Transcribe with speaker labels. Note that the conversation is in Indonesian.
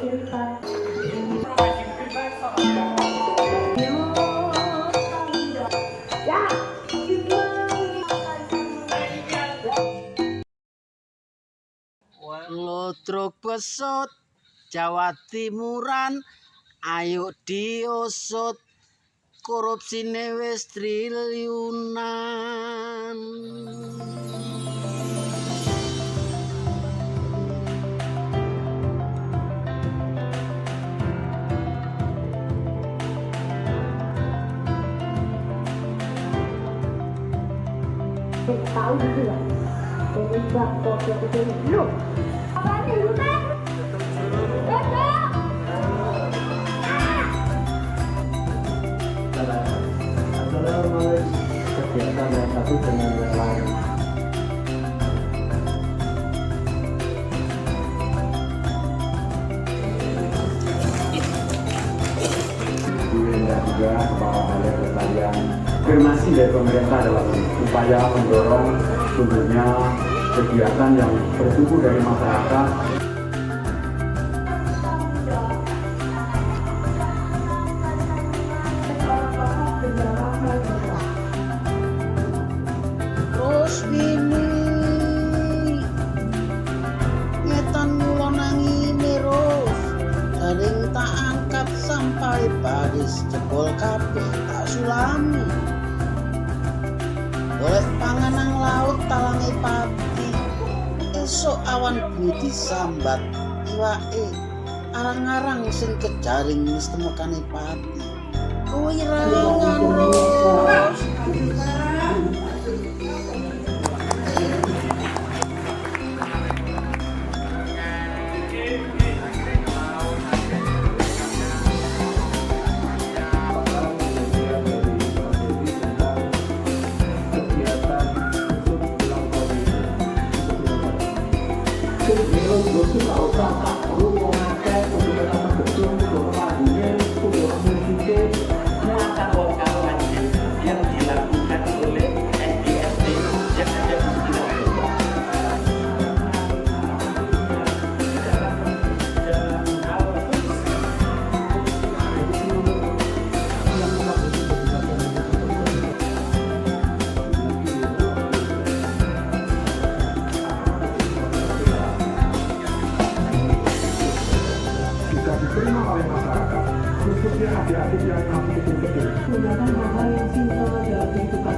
Speaker 1: Ludruk besut Jawa Timuran, ayo diusut, korupsine wis triliunan.
Speaker 2: Tahu gitu lah. Ini bak kok ketemu lu. Apaan nih lu kan?
Speaker 3: Antara kegiatan yang satu dengan yang lain. Dan juga Kepala Balai Pelestarian. Afirmasi dari pemerintah dalam upaya mendorong tumbuhnya kegiatan yang bertumbuh dari masyarakat.
Speaker 1: Terus ini ngetan mulo nangi terus, jaring tak angkat sampai badis jebol kabeh tak sulami. Golek panganan laut talange pati, esok awan budi sambat iwake arang-arang sing kejaring wis temukane pati. Kuwi rangan terus.
Speaker 3: Yang dilakukan oleh NDST yang ada di diterima oleh masyarakat, khususnya adik-adik yang mampu kecil-kecil.
Speaker 2: Menggunakan hal-hal yang simpel dalam kehidupan